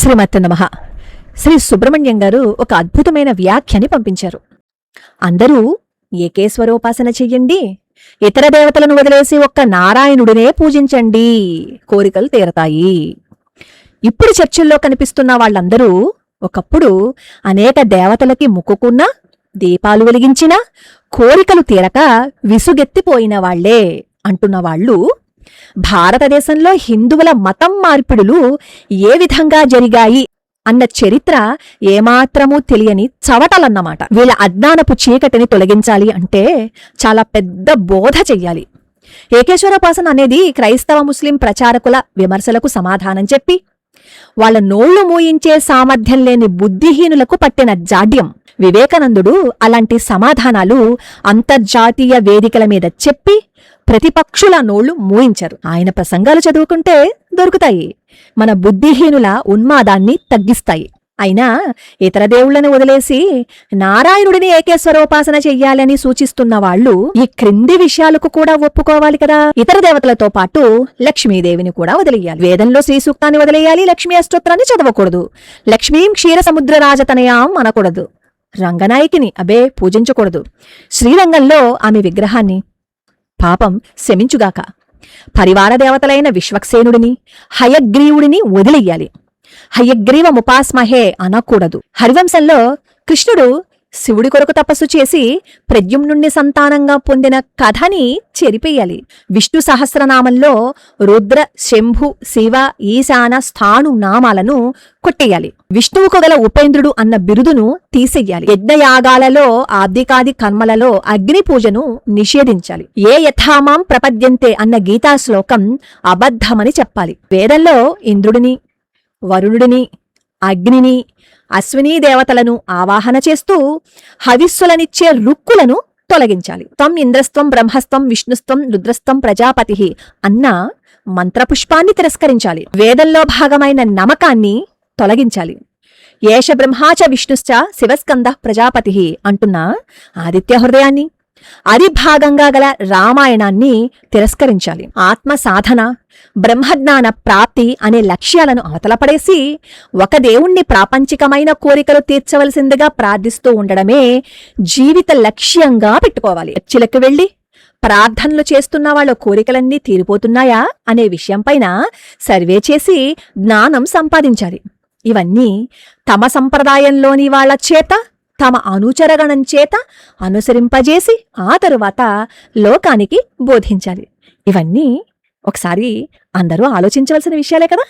శ్రీమతి నమః. శ్రీ సుబ్రహ్మణ్యం గారు ఒక అద్భుతమైన వ్యాఖ్యని పంపించారు. అందరూ ఏకేశ్వరోపాసన చెయ్యండి, ఇతర దేవతలను వదిలేసి ఒక్క నారాయణుడినే పూజించండి, కోరికలు తీరతాయి. ఇప్పుడు చర్చల్లో కనిపిస్తున్న వాళ్ళందరూ ఒకప్పుడు అనేక దేవతలకి మొక్కుకున్నా, దీపాలు వెలిగించినా కోరికలు తీరక విసుగెత్తిపోయిన వాళ్లే అంటున్న వాళ్ళు భారతదేశంలో హిందువుల మతం మార్పిడులు ఏ విధంగా జరిగాయి అన్న చరిత్ర ఏమాత్రమూ తెలియని చవటలన్నమాట. వీళ్ళ అజ్ఞానపు చీకటిని తొలగించాలి అంటే చాలా పెద్ద బోధ చెయ్యాలి. ఏకేశ్వరోపాసన అనేది క్రైస్తవ ముస్లిం ప్రచారకుల విమర్శలకు సమాధానం చెప్పి వాళ్ల నోళ్లు మూయించే సామర్థ్యం లేని బుద్ధిహీనులకు పట్టిన జాడ్యం. వివేకానందుడు అలాంటి సమాధానాలు అంతర్జాతీయ వేదికల మీద చెప్పి ప్రతిపక్షుల నోళ్లు మూయించారు. ఆయన ప్రసంగాలు చదువుకుంటే దొరుకుతాయి, మన బుద్ధిహీనుల ఉన్మాదాన్ని తగ్గిస్తాయి. అయినా ఇతర దేవుళ్లను వదిలేసి నారాయణుడిని ఏకేశ్వరోపాసన చెయ్యాలని సూచిస్తున్న వాళ్ళు ఈ క్రింది విషయాలకు కూడా ఒప్పుకోవాలి కదా. ఇతర దేవతలతో పాటు లక్ష్మీదేవిని కూడా వదిలేయాలి. వేదంలో శ్రీ సూక్తాన్ని వదిలేయాలి, లక్ష్మీ అష్టోత్తరాన్ని చదవకూడదు. లక్ష్మీం క్షీర సముద్ర రాజతనయాం అనకూడదు. రంగనాయకిని పూజించకూడదు. శ్రీరంగంలో ఆమె విగ్రహాన్ని పాపం శమించుగాక. పరివార దేవతలైన విశ్వక్సేనుడిని, హయగ్రీవుడిని వదిలెయ్యాలి. హయగ్రీవముపాస్మహే అనకూడదు. హరివంశంలో కృష్ణుడు శివుడి కొరకు తపస్సు చేసి ప్రద్యుమ్నుండి సంతానంగా పొందిన కథని చెరిపేయాలి. విష్ణు సహస్రనామంలో రుద్ర, శంభు, శివ, ఈశాన, స్థాణు నామాలను కొట్టేయాలి. విష్ణువుకు గల ఉపేంద్రుడు అన్న బిరుదును తీసెయ్యాలి. యజ్ఞయాగాలలో ఆబ్దికాది కర్మలలో అగ్ని పూజను నిషేధించాలి. ఏ యథామాం ప్రపద్యంతే అన్న గీతా శ్లోకం అబద్ధమని చెప్పాలి. వేదంలో ఇంద్రుడిని, వరుణుడిని, అగ్నిని, అశ్వినీ దేవతలను ఆవాహన చేస్తూ హవిస్సులనిచ్చే రుక్కులను తొలగించాలి. త్వం ఇంద్రస్త్వం బ్రహ్మస్త్వం విష్ణుస్త్వం రుద్రస్త్వం ప్రజాపతి అన్న మంత్రపుష్పాన్ని తిరస్కరించాలి. వేదంలో భాగమైన నమకాన్ని తొలగించాలి. ఏష బ్రహ్మాచ విష్ణుశ్చ శివస్కంద ప్రజాపతి అంటున్న ఆదిత్య హృదయాన్ని, అది భాగంగా గల రామాయణాన్ని తిరస్కరించాలి. ఆత్మ సాధన, బ్రహ్మజ్ఞాన ప్రాప్తి అనే లక్ష్యాలను అవతలపడేసి ఒక దేవుణ్ణి ప్రాపంచికమైన కోరికలు తీర్చవలసిందిగా ప్రార్థిస్తూ ఉండడమే జీవిత లక్ష్యంగా పెట్టుకోవాలి. చర్చిలకు వెళ్లి ప్రార్థనలు చేస్తున్న వాళ్ళ కోరికలన్నీ తీరిపోతున్నాయా అనే విషయంపైన సర్వే చేసి జ్ఞానం సంపాదించాలి. ఇవన్నీ తమ సంప్రదాయంలోని వాళ్ల చేత, తమ అనుచరగణం చేత అనుసరింపజేసి ఆ తరువాత లోకానికి బోధించాలి. ఇవన్నీ ఒకసారి అందరూ ఆలోచించవలసిన విషయాలే కదా.